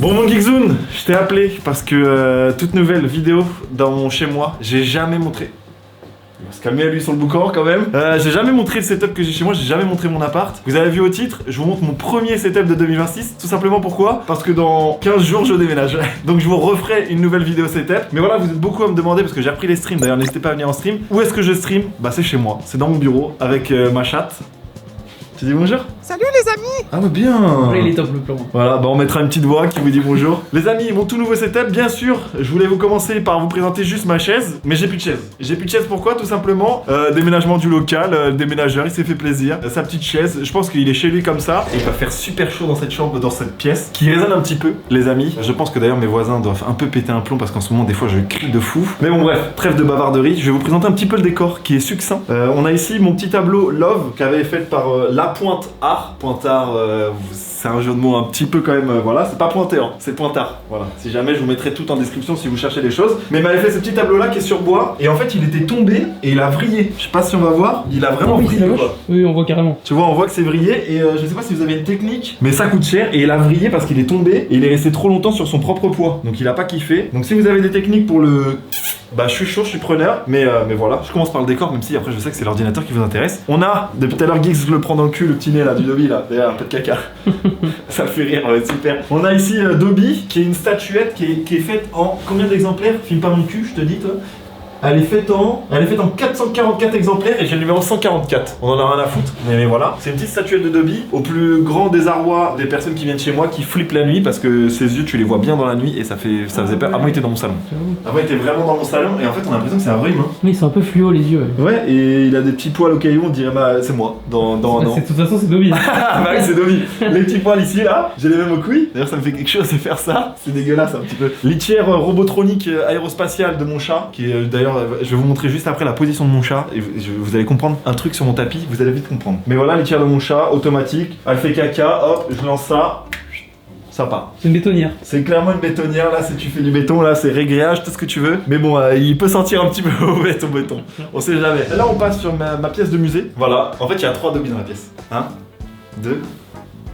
Bon mon Geekzoon, je t'ai appelé parce que toute nouvelle vidéo dans mon chez moi, j'ai jamais montré. Il va se calmer à lui sur le boucan quand même. J'ai jamais montré le setup que j'ai chez moi, j'ai jamais montré mon appart. Vous avez vu au titre, je vous montre mon premier setup de 2026. Tout simplement pourquoi? Parce que dans 15 jours je déménage. Donc je vous referai une nouvelle vidéo setup. Mais voilà, vous êtes beaucoup à me demander parce que j'ai repris les streams. D'ailleurs n'hésitez pas à venir en stream. Où est-ce que je stream? Bah c'est chez moi, c'est dans mon bureau avec ma chatte. Tu dis bonjour? Salut les amis! Ah bah bien! Là, il est top le plan. Voilà, bah on mettra une petite voix qui vous dit bonjour. Les amis, mon tout nouveau setup, bien sûr, je voulais vous commencer par vous présenter juste ma chaise, mais j'ai plus de chaise. J'ai plus de chaise pourquoi? Tout simplement, déménagement du local, le déménageur, il s'est fait plaisir. Sa petite chaise, je pense qu'il est chez lui comme ça, et il va faire super chaud dans cette chambre, dans cette pièce, qui résonne un petit peu, les amis. Je pense que d'ailleurs mes voisins doivent un peu péter un plomb parce qu'en ce moment, des fois, je crie de fou. Mais bon, bref, trêve de bavarderie, je vais vous présenter un petit peu le décor qui est succinct. On a ici mon petit tableau Love qu'avait fait par La Pointe Art. Pointard, c'est un jeu de mots un petit peu quand même, voilà, c'est pas pointeur, c'est pointard, voilà. Si jamais je vous mettrai tout en description si vous cherchez des choses. Mais il m'avait fait ce petit tableau là qui est sur bois, et en fait il était tombé et il a vrillé. Je sais pas si on va voir, il a vraiment vrillé quoi. Oui, on voit carrément. Tu vois, on voit que c'est vrillé, et je sais pas si vous avez une technique, mais ça coûte cher, et il a vrillé parce qu'il est tombé, et il est resté trop longtemps sur son propre poids, donc il a pas kiffé. Donc si vous avez des techniques pour le... Bah je suis chaud, je suis preneur, mais voilà, je commence par le décor, même si après je sais que c'est l'ordinateur qui vous intéresse. On a, depuis tout à l'heure Geeks, je le prends dans le cul, le petit nez là, du Dobby là, d'ailleurs un peu de caca. Ça me fait rire, ouais, super. On a ici Dobby, qui est une statuette qui est faite en... Combien d'exemplaires? Filme pas mon cul, je te dis toi. Elle est faite en 444 exemplaires et j'ai le numéro 144. On en a rien à foutre, mais voilà. C'est une petite statuette de Dobby, au plus grand désarroi des personnes qui viennent chez moi, qui flippent la nuit parce que ses yeux, tu les vois bien dans la nuit et ça faisait peur. Avant, il était dans mon salon. Avant, il était vraiment dans mon salon et en fait, on a l'impression que c'est un vrai humain. Oui, ils sont un peu fluo les yeux. Ouais, et il a des petits poils au caillou, on dirait bah c'est moi. Dans un an. De toute façon, c'est Dobby. Ah bah oui, c'est Dobby. Les petits poils ici là, j'ai les mêmes au couilles. D'ailleurs, ça me fait quelque chose de faire ça. C'est dégueulasse un petit peu. Litière robotronique aérospatiale de mon chat, qui est d'ailleurs, je vais vous montrer juste après la position de mon chat et vous allez comprendre un truc sur mon tapis, vous allez vite comprendre. Mais voilà, litière de mon chat, automatique, elle fait caca, hop, je lance ça part. C'est une bétonnière. C'est clairement une bétonnière, là, si tu fais du béton, là, c'est régréage, tout ce que tu veux. Mais bon, il peut sentir un petit peu mauvais ton béton. On sait jamais. Là, on passe sur ma pièce de musée. Voilà, en fait, il y a 3 Dobby dans la pièce. 1, 2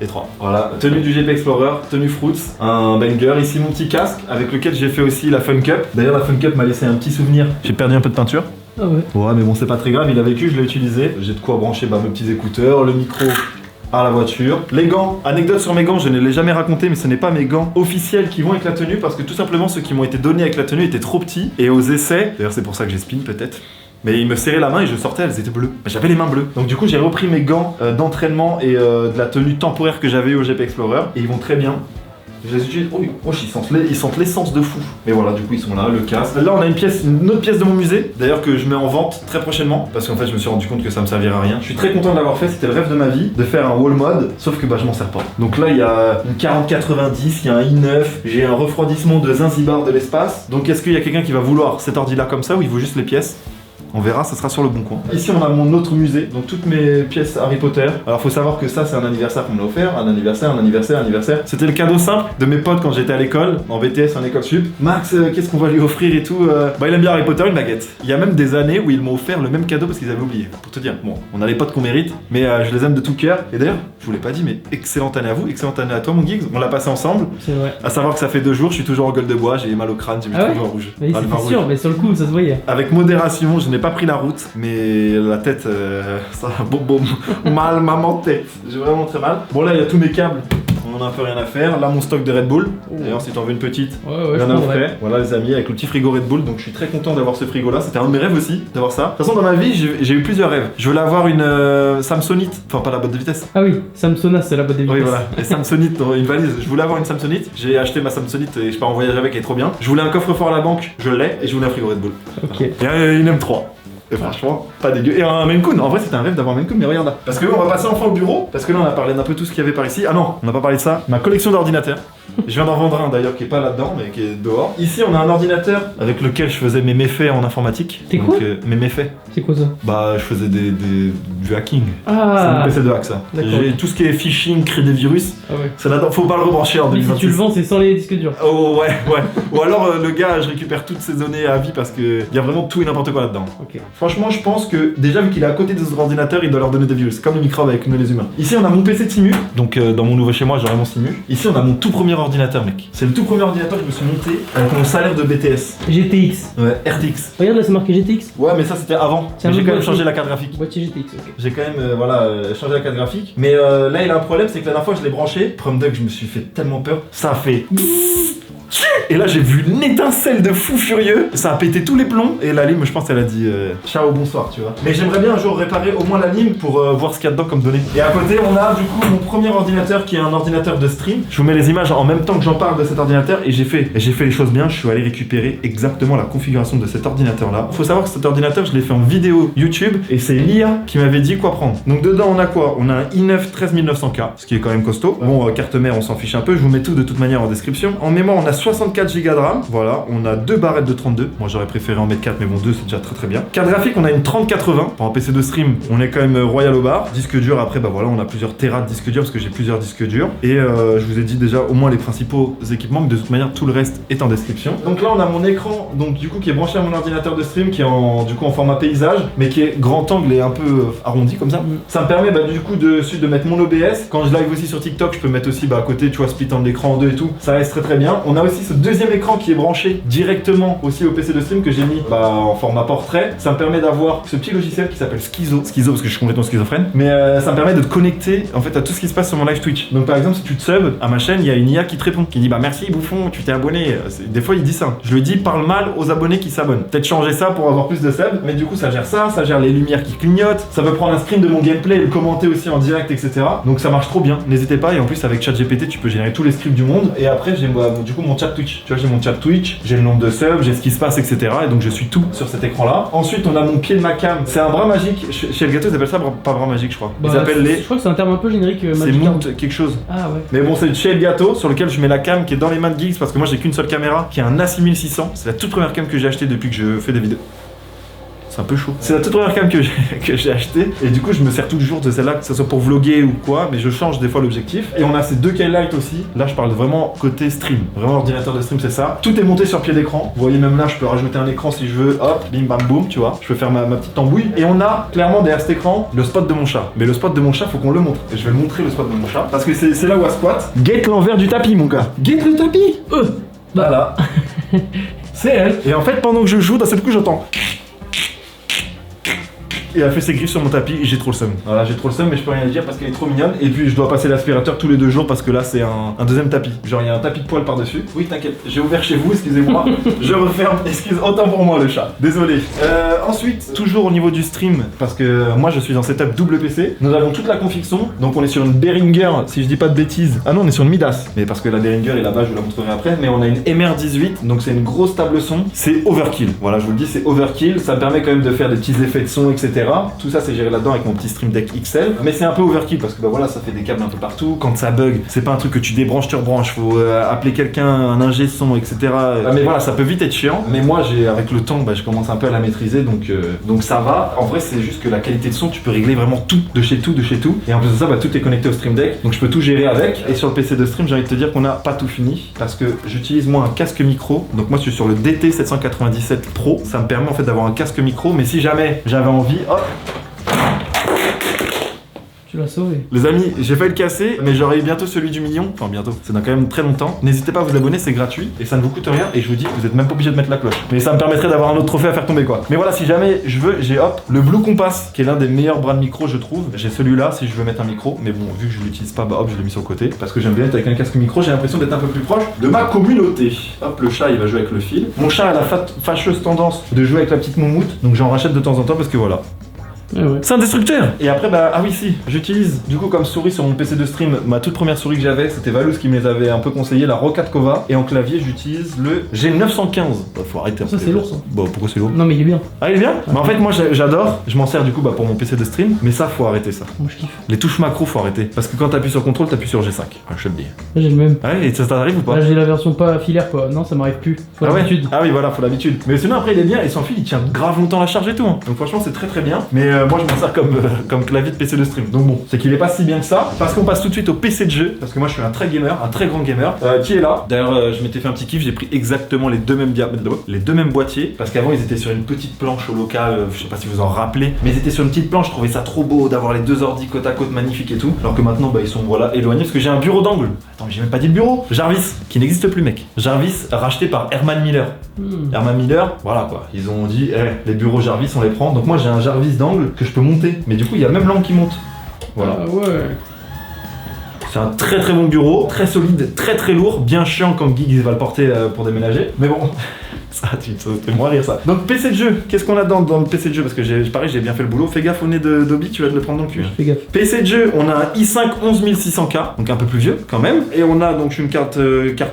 et 3. Voilà, tenue du GP Explorer, tenue Fruits, un banger. Ici, mon petit casque avec lequel j'ai fait aussi la Fun Cup. D'ailleurs, la Fun Cup m'a laissé un petit souvenir. J'ai perdu un peu de peinture. Ah ouais. Ouais, mais bon, c'est pas très grave, il a vécu, je l'ai utilisé. J'ai de quoi brancher mes petits écouteurs, le micro à la voiture. Les gants, anecdote sur mes gants, je ne l'ai jamais raconté, mais ce n'est pas mes gants officiels qui vont avec la tenue parce que tout simplement ceux qui m'ont été donnés avec la tenue étaient trop petits et aux essais, d'ailleurs c'est pour ça que j'ai spin peut-être. Mais il me serrait la main et je sortais, elles étaient bleues. J'avais les mains bleues. Donc du coup j'ai repris mes gants d'entraînement et de la tenue temporaire que j'avais au GP Explorer et ils vont très bien. Je les utilise. Oh, ils sentent l'essence de fou. Mais voilà, du coup ils sont là, le casque. Là on a une autre pièce de mon musée, d'ailleurs que je mets en vente très prochainement, parce qu'en fait je me suis rendu compte que ça me servirait à rien. Je suis très content de l'avoir fait, c'était le rêve de ma vie, de faire un wall mode, sauf que bah je m'en sers pas. Donc là il y a une 4090, il y a un i9, j'ai un refroidissement de Zanzibar de l'espace. Donc est-ce qu'il y a quelqu'un qui va vouloir cet ordi là comme ça ou il vaut juste les pièces? On verra, ça sera sur le bon coin. Ici on a mon autre musée, donc toutes mes pièces Harry Potter. Alors faut savoir que ça c'est un anniversaire qu'on me l'a offert, un anniversaire. C'était le cadeau simple de mes potes quand j'étais à l'école, en BTS, en école sup. Max, qu'est-ce qu'on va lui offrir et tout Bah il aime bien Harry Potter, une baguette. Il y a même des années où ils m'ont offert le même cadeau parce qu'ils avaient oublié. Pour te dire, bon, on a les potes qu'on mérite, mais je les aime de tout cœur. Et d'ailleurs, je vous l'ai pas dit, mais excellente année à vous, excellente année à toi mon Geeks. On l'a passé ensemble. C'est vrai. À savoir que ça fait 2 jours, je suis toujours en gueule de bois, j'ai mal au crâne, j'ai mis trop de rouge. Mais c'est sûr, mais sur le coup ça se voyait. Avec modération, je n'ai pas pris la route, mais la tête, ça mal, maman tête. J'ai vraiment très mal. Bon là, il y a tous mes câbles, on en a un peu rien à faire. Là, mon stock de Red Bull. D'ailleurs, si t'en veux une petite, il y en a un frais. Voilà les amis, avec le petit frigo Red Bull. Donc je suis très content d'avoir ce frigo là. C'était un de mes rêves aussi, d'avoir ça. De toute façon, dans ma vie, j'ai eu plusieurs rêves. Je voulais avoir une Samsonite, enfin pas la boîte de vitesse. Ah oui, Samsonite, c'est la boîte de vitesse. Oui, voilà. Et Samsonite dans une valise. Je voulais avoir une Samsonite. J'ai acheté ma Samsonite et je pars en voyage avec, elle est trop bien. Je voulais un coffre-fort à la banque, je l'ai, et je voulais un frigo Red Bull. Ok. Et une M3. Et franchement, pas dégueu. Et un Maine Coon, en vrai c'était un rêve d'avoir un Maine Coon, mais regarde. Parce que on va passer enfin au bureau, parce que là on a parlé d'un peu tout ce qu'il y avait par ici. Ah non, on n'a pas parlé de ça. Ma collection d'ordinateurs. Je viens d'en vendre un d'ailleurs qui est pas là-dedans, mais qui est dehors. Ici on a un ordinateur avec lequel je faisais mes méfaits en informatique. C'est quoi mes méfaits. C'est quoi ça? Bah je faisais du hacking. Ah. C'est mon PC de hack ça. J'ai tout ce qui est phishing, créer des virus. Ah ouais. C'est là-dedans, faut pas le rebrancher en Mais 2026. si tu le vends, c'est sans les disques durs. Oh ouais. Ou alors le gars, je récupère toutes ses données à vie parce que y a vraiment tout et n'importe quoi là-dedans. Ok. Franchement, je pense que déjà vu qu'il est à côté des ordinateurs, il doit leur donner des virus, comme les microbes avec nous les humains. Ici, on a mon PC Timu, donc dans mon nouveau chez moi, j'aurai mon Timu. Ici, on a mon tout premier ordinateur, mec. C'est le tout premier ordinateur que je me suis monté avec mon salaire de BTS. GTX. Ouais, RTX. Regarde là, c'est marqué GTX. Ouais, mais ça c'était avant. C'est un Mais j'ai autre quand même boîtier. changé la carte graphique. Boîtier GTX, ok. J'ai quand même changé la carte graphique. Mais là, il a un problème, c'est que la dernière fois, je l'ai branché. Prom Duck, je me suis fait tellement peur. Ça a fait. Et là, j'ai vu une étincelle de fou furieux. Ça a pété tous les plombs. Et la lime, je pense, elle a dit ciao, bonsoir, tu vois. Mais j'aimerais bien un jour réparer au moins la lime pour voir ce qu'il y a dedans comme données. Et à côté, on a du coup mon premier ordinateur qui est un ordinateur de stream. Je vous mets les images en même temps que j'en parle de cet ordinateur. Et j'ai fait les choses bien. Je suis allé récupérer exactement la configuration de cet ordinateur-là. Faut savoir que cet ordinateur, je l'ai fait en vidéo YouTube. Et c'est l'IA qui m'avait dit quoi prendre. Donc dedans, on a quoi? On a un i9 13900K, ce qui est quand même costaud. Bon, carte mère, on s'en fiche un peu. Je vous mets tout de toute manière en description. En mémoire, on a 64 Go de RAM, voilà, on a 2 barrettes de 32, moi j'aurais préféré en mettre 4 mais bon 2 c'est déjà très bien. Carte graphique on a une 3080, pour un PC de stream on est quand même royal au bar. Disque dur après bah voilà on a plusieurs téras de disque dur parce que j'ai plusieurs disques durs. Et je vous ai dit déjà au moins les principaux équipements, mais de toute manière tout le reste est en description. Donc là on a mon écran donc du coup qui est branché à mon ordinateur de stream qui est en format paysage mais qui est grand angle et un peu arrondi comme ça. Ça me permet bah, du coup de mettre mon OBS. Quand je live aussi sur TikTok je peux mettre aussi bah, à côté tu vois split en l'écran en deux et tout. Ça reste très bien. On a aussi ce deuxième écran qui est branché directement aussi au PC de stream que j'ai mis bah, en format portrait. Ça me permet d'avoir ce petit logiciel qui s'appelle Schizo parce que je suis complètement schizophrène, mais ça me permet de te connecter en fait à tout ce qui se passe sur mon live Twitch. Donc par exemple si tu te subs à ma chaîne, il y a une IA qui te répond, qui dit bah merci bouffon, tu t'es abonné. Des fois il dit ça. Je lui dis parle mal aux abonnés qui s'abonnent. Peut-être changer ça pour avoir plus de subs, mais du coup ça gère les lumières qui clignotent, ça peut prendre un screen de mon gameplay et le commenter aussi en direct, etc. Donc ça marche trop bien. N'hésitez pas et en plus avec ChatGPT tu peux générer tous les scripts du monde. Et après j'ai du coup mon chat Twitch. Tu vois j'ai mon chat Twitch, j'ai le nombre de subs, j'ai ce qui se passe, etc. Et donc je suis tout sur cet écran là. Ensuite on a mon pied de ma cam, c'est un bras magique. Chez Elgato ils appellent ça pas bras magique je crois. Ils appellent Je crois que c'est un terme un peu générique. c'est Magic Mount Arm. quelque chose. Ah ouais. Mais bon c'est chez Elgato sur lequel je mets la cam qui est dans les mains de Geeks parce que moi j'ai qu'une seule caméra qui est un A6600. C'est la toute première cam que j'ai achetée depuis que je fais des vidéos. C'est un peu chaud. C'est la toute première cam que j'ai acheté et du coup je me sers toujours de celle-là, que ce soit pour vlogger ou quoi, mais je change des fois l'objectif. Et on a ces deux K-Lite aussi. Là je parle vraiment côté stream, vraiment ordinateur de stream c'est ça. Tout est monté sur pied d'écran. Vous voyez même là je peux rajouter un écran si je veux, hop, bim bam boum, tu vois. Je peux faire ma petite tambouille. Et on a clairement derrière cet écran le spot de mon chat. Mais le spot de mon chat faut qu'on le montre. Et je vais le montrer le spot de mon chat parce que c'est là où elle squatte. Guette l'envers du tapis mon gars. Guette le tapis. Voilà. C'est elle. Et en fait pendant que je joue d'un seul coup j'entends. Et elle fait ses griffes sur mon tapis et j'ai trop le seum. Voilà, j'ai trop le seum mais je peux rien dire parce qu'elle est trop mignonne. Et puis je dois passer l'aspirateur tous les 2 jours parce que là c'est un deuxième tapis. Genre il y a un tapis de poil par-dessus. Oui t'inquiète, j'ai ouvert chez vous, excusez-moi. Je referme, autant pour moi le chat. Désolé. Ensuite, toujours au niveau du stream, parce que moi je suis en setup double PC. Nous avons toute la config son. Donc on est sur une Behringer, si je dis pas de bêtises. Ah non, on est sur une Midas. Mais parce que la Behringer est là-bas, je vous la montrerai après. Mais on a une MR18, donc c'est une grosse table son. C'est overkill. Voilà, je vous le dis, c'est overkill. Ça me permet quand même de faire des petits effets de son, etc. Tout ça c'est géré là-dedans avec mon petit Stream Deck XL. Mais c'est un peu overkill parce que bah voilà, ça fait des câbles un peu partout. Quand ça bug, c'est pas un truc que tu débranches, tu rebranches. Faut appeler quelqu'un, un ingé son, etc. Mais voilà, ça peut vite être chiant. Mais moi, avec le temps, bah, je commence un peu à la maîtriser, donc ça va. En vrai, c'est juste que la qualité de son, tu peux régler vraiment tout, de chez tout. Et en plus de ça, bah, tout est connecté au Stream Deck, donc je peux tout gérer avec. Et sur le PC de stream, j'ai envie de te dire qu'on n'a pas tout fini parce que j'utilise moi un casque micro. Donc moi, je suis sur le DT797 Pro. Ça me permet en fait d'avoir un casque micro. Mais si jamais j'avais envie, hop. Tu l'as sauvé. Les amis, j'ai failli le casser, mais j'aurai bientôt celui du million. Enfin, bientôt, c'est dans quand même très longtemps. N'hésitez pas à vous abonner, c'est gratuit et ça ne vous coûte rien. Et je vous dis, vous êtes même pas obligé de mettre la cloche. Mais ça me permettrait d'avoir un autre trophée à faire tomber quoi. Mais voilà, si jamais je veux, j'ai hop, le Blue Compass, qui est l'un des meilleurs bras de micro, je trouve. J'ai celui-là si je veux mettre un micro. Mais bon, vu que je l'utilise pas, bah hop, je l'ai mis sur le côté. Parce que j'aime bien être avec un casque micro, j'ai l'impression d'être un peu plus proche de ma communauté. Hop, le chat, il va jouer avec le fil. Mon chat a la fâcheuse tendance de jouer avec la petite moumoute. Donc j'en rachète de temps en temps parce que voilà. Ouais. C'est un destructeur. Et après bah ah oui si, j'utilise du coup comme souris sur mon PC de stream, ma toute première souris que j'avais, c'était Valous qui me les avait un peu conseillé, la Roccat Kova. Et en clavier j'utilise le G915. Bah, faut arrêter. Ça c'est lourd ça. Bah pourquoi c'est lourd? Non mais il est bien. Ah il est bien. Bah en fait moi j'adore, je m'en sers du coup bah, pour mon PC de stream, mais ça faut arrêter ça. Moi je kiffe. Les touches macro faut arrêter. Parce que quand t'appuies sur contrôle, t'appuies sur G5. Ah, je te le dis. Là j'ai le même. Ouais et ça t'arrive ou pas? Là j'ai la version pas filaire quoi. Non ça m'arrive plus. Faut l'habitude. Ah oui voilà, faut l'habitude. Mais sinon après il est bien et sans fil il tient grave longtemps la charge et tout. Hein. Donc franchement c'est très très bien. Mais moi je m'en sers comme clavier de PC de stream. Donc bon, c'est qu'il est pas si bien que ça. Parce qu'on passe tout de suite au PC de jeu. Parce que moi je suis un très gamer, un très grand gamer, qui est là. D'ailleurs, je m'étais fait un petit kiff, j'ai pris exactement les deux mêmes boîtiers. Parce qu'avant ils étaient sur une petite planche au local, je sais pas si vous en rappelez, mais ils étaient sur une petite planche, je trouvais ça trop beau d'avoir les deux ordi côte à côte magnifiques et tout. Alors que maintenant bah, ils sont voilà éloignés parce que j'ai un bureau d'angle. Attends, mais j'ai même pas dit le bureau. Jarvis, qui n'existe plus mec. Jarvis racheté par Herman Miller. Herman Miller, voilà quoi. Ils ont dit, les bureaux Jarvis on les prend. Donc moi j'ai un Jarvis d'angle que je peux monter. Mais du coup il y a même l'angle qui monte. Voilà. Ah ouais. C'est un très très bon bureau, très solide, très très lourd, bien chiant quand Giggs va le porter pour déménager. Mais bon, ça fait moins rire ça. Donc PC de jeu, qu'est-ce qu'on a dans le PC de jeu? Parce que pareil, j'ai bien fait le boulot. Fais gaffe au nez d'Obi, tu vas te le prendre dans le cul. Fais gaffe. PC de jeu, on a un i5 11600K, donc un peu plus vieux quand même. Et on a donc une carte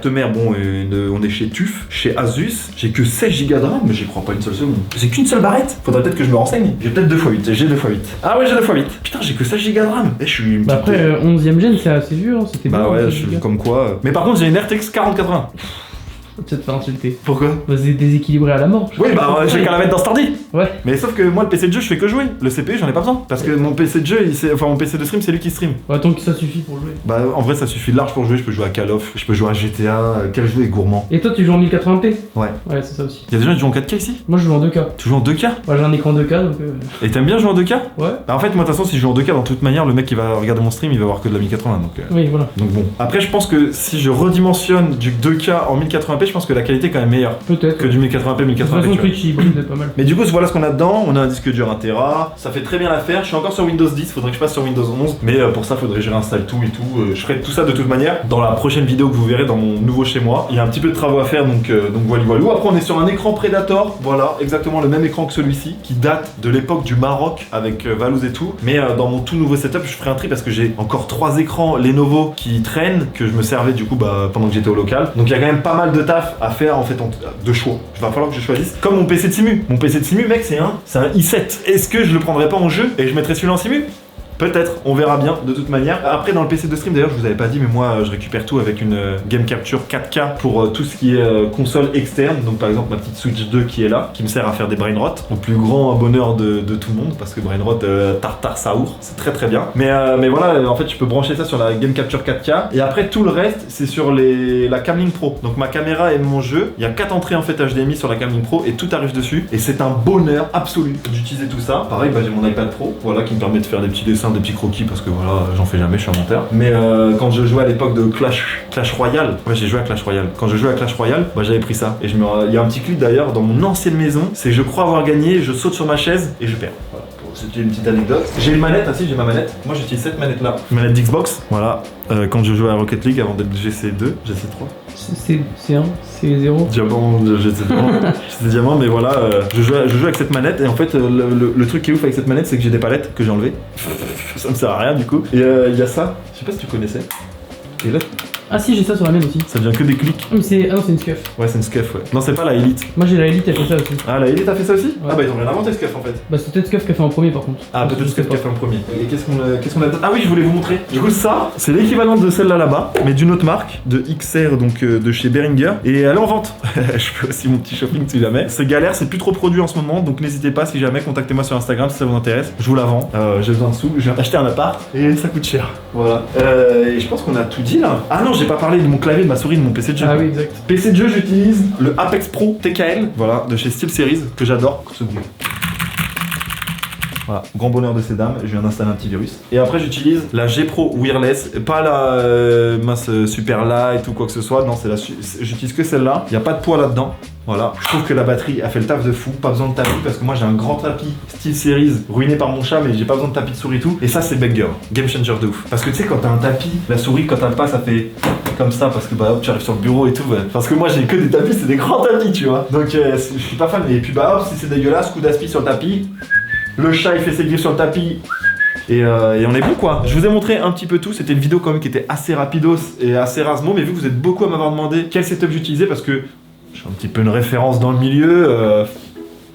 mère, bon, on est chez TUF, chez Asus. J'ai que 16 Go de RAM, mais j'y crois pas une seule seconde. C'est qu'une seule barrette. Faudrait peut-être que je me renseigne. J'ai peut-être 2x8, j'ai 2x8. Ah ouais, j'ai 2x8. Putain, j'ai que 16 Go de RAM. Et je suis une Bah petite... après, 11ème gen, c'est assez vieux, hein. C'était Bah bon, ouais, hein, je suis comme quoi. Mais par contre, j'ai une RTX 4080. Tu vas te faire insulter. Pourquoi? Bah, c'est déséquilibré à la mort. Oui, bah j'ai qu'à la mettre dans cet ordi. Ouais. Mais sauf que moi, le PC de jeu, je fais que jouer. Le CPU, j'en ai pas besoin. Parce que mon PC de jeu, mon PC de stream, c'est lui qui stream. Ouais, tant que ça suffit pour jouer. Bah en vrai, ça suffit large pour jouer. Je peux jouer à Call of, je peux jouer à GTA. Quel jeu est gourmand? Et toi, tu joues en 1080p? Ouais. Ouais, c'est ça aussi. Y'a des gens qui jouent en 4K ici? Moi, je joue en 2K. Tu joues en 2K? Ouais, j'ai un écran 2K donc. Et t'aimes bien jouer en 2K? Ouais. Bah en fait, moi, de toute façon, si je joue en 2K, dans toute manière, le mec qui va regarder mon stream, il va voir que de la 1080. Oui, voilà. Donc bon. Après, je pense que si je redimensionne du 2K en 1080p, je pense que la qualité est quand même meilleure Peut-être. que du 1080p, 1080p. De toute façon, Twitch, il brille pas mal. Mais du coup, voilà ce qu'on a dedans. On a un disque dur 1 Tera. Ça fait très bien l'affaire. Je suis encore sur Windows 10. Faudrait que je passe sur Windows 11. Mais pour ça, faudrait que je réinstalle tout et tout. Je ferai tout ça de toute manière dans la prochaine vidéo que vous verrez dans mon nouveau chez moi. Il y a un petit peu de travaux à faire, donc voilà. Après, on est sur un écran Predator. Voilà, exactement le même écran que celui-ci, qui date de l'époque du Maroc avec Valouz et tout. Mais dans mon tout nouveau setup, je ferai un tri parce que j'ai encore 3 écrans Lenovo qui traînent, que je me servais du coup pendant que j'étais au local. Donc il y a quand même pas mal de taf à faire en fait de choix. Il va falloir que je choisisse. Comme mon PC de simu. Mon PC de simu, mec, c'est un i7. Est-ce que je le prendrais pas en jeu et je mettrais celui-là en simu? Peut-être, on verra bien de toute manière. Après dans le PC de stream d'ailleurs je vous avais pas dit mais moi je récupère tout avec une Game Capture 4K pour tout ce qui est console externe. Donc par exemple ma petite Switch 2 qui est là, qui me sert à faire des brainrot au plus grand bonheur de tout le monde parce que brainrot tartare saour, c'est très très bien. Mais voilà, en fait je peux brancher ça sur la Game Capture 4K et après tout le reste c'est sur la Camlink Pro. Donc ma caméra et mon jeu, il y a 4 entrées en fait HDMI sur la Camlink Pro et tout arrive dessus et c'est un bonheur absolu d'utiliser tout ça. Pareil, j'ai mon iPad Pro, voilà, qui me permet de faire des petits dessins, des petits croquis parce que voilà, j'en fais jamais, je suis un menteur. Mais quand je jouais à l'époque de Clash Royale, ouais, j'ai joué à Clash Royale. Quand je jouais à Clash Royale, j'avais pris ça. Et il y a un petit clip d'ailleurs dans mon ancienne maison, c'est je crois avoir gagné, je saute sur ma chaise et je perds. Voilà. C'était une petite anecdote. J'ai une manette, j'ai ma manette. Moi j'utilise cette manette là. Manette d'Xbox, voilà. Quand je jouais à Rocket League avant d'être GC2, GC3. C'est 1, c'est 0. Diamant, GC Diamant, mais voilà, je joue avec cette manette et en fait le truc qui est ouf avec cette manette c'est que j'ai des palettes que j'ai enlevées. Ça me sert à rien du coup. Et il y a ça, je sais pas si tu connaissais. Et là, Ah si, j'ai ça sur la mienne aussi. ça devient que des clics. Ah, mais c'est... Ah non, c'est une Scuf. Ouais, c'est une Scuf, ouais. Non, c'est pas la Elite. Moi j'ai la Elite, elle fait ça aussi. Ah, la Elite a fait ça aussi? Ouais. Ah bah ils ont rien inventé Scuf en fait. Bah c'est peut-être Scuf qui a fait en premier par contre. Ah, peut-être Je sais Scuf qui a pas. fait en premier. Et qu'est-ce qu'on a... Ah oui, je voulais vous montrer. Du coup, ça, c'est l'équivalent de celle-là là-bas, mais d'une autre marque, de XR, donc de chez Behringer. Et elle est en vente. Je fais aussi mon petit shopping si jamais. C'est galère, c'est plus trop produit en ce moment, donc n'hésitez pas, si jamais, contactez-moi sur Instagram si ça vous intéresse. Je vous la vends. J'ai besoin de sous, je viens d'acheter un appart et ça coûte cher. Voilà. Et je pense qu'on a tout dit là. Ah non, j'ai pas parlé de mon clavier, de ma souris, de mon PC de jeu. Ah oui, exact. PC de jeu, j'utilise le Apex Pro TKL, voilà, de chez SteelSeries, que j'adore. Ce bruit. Voilà, grand bonheur de ces dames, je viens d'installer un petit virus. Et après j'utilise la G Pro Wireless, pas la mince Super Light ou quoi que ce soit, non, j'utilise que celle-là, il n'y a pas de poids là-dedans. Voilà, je trouve que la batterie a fait le taf de fou, pas besoin de tapis parce que moi j'ai un grand tapis SteelSeries ruiné par mon chat mais j'ai pas besoin de tapis de souris et tout. Et ça c'est banger, game changer de ouf. Parce que tu sais quand t'as un tapis, la souris quand elle passe ça fait comme ça parce que bah hop tu arrives sur le bureau et tout. Ouais. Parce que moi j'ai que des tapis, c'est des grands tapis tu vois. Donc je suis pas fan. Et puis bah hop si c'est dégueulasse, coup d'aspi sur le tapis, le chat il fait ses griffes sur le tapis. Et on est bon quoi. Je vous ai montré un petit peu tout, c'était une vidéo quand même qui était assez rapidos et assez rasmo, mais vu que vous êtes beaucoup à m'avoir demandé quel setup j'utilisais parce que je suis un petit peu une référence dans le milieu,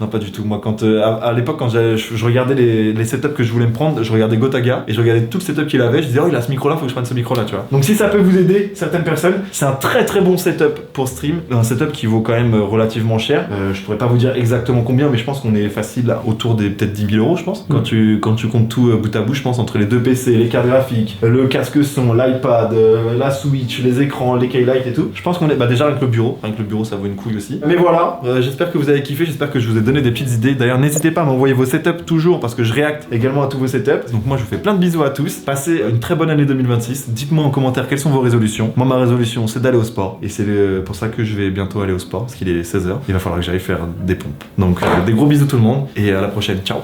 Non, pas du tout. Moi, quand à l'époque, quand je regardais les setups que je voulais me prendre, je regardais Gotaga et je regardais tout le setup qu'il avait. Je disais, oh, il a ce micro-là, faut que je prenne ce micro-là, tu vois. Donc, si ça peut vous aider, certaines personnes, c'est un très très bon setup pour stream. Un setup qui vaut quand même relativement cher. Je pourrais pas vous dire exactement combien, mais je pense qu'on est facile là, autour des peut-être 10 000 euros, je pense. Quand tu comptes tout bout à bout, je pense entre les deux PC, les cartes graphiques, le casque son, l'iPad, la Switch, les écrans, les keylights et tout. Je pense qu'on est déjà avec le bureau. Avec le bureau, ça vaut une couille aussi. Mais voilà, j'espère que vous avez kiffé, j'espère que je vous ai donné des petites idées. D'ailleurs, n'hésitez pas à m'envoyer vos setups toujours parce que je réacte également à tous vos setups. Donc moi, je vous fais plein de bisous à tous. Passez une très bonne année 2026. Dites-moi en commentaire quelles sont vos résolutions. Moi, ma résolution, c'est d'aller au sport. Et c'est pour ça que je vais bientôt aller au sport parce qu'il est 16h. Il va falloir que j'aille faire des pompes. Donc des gros bisous tout le monde et à la prochaine. Ciao.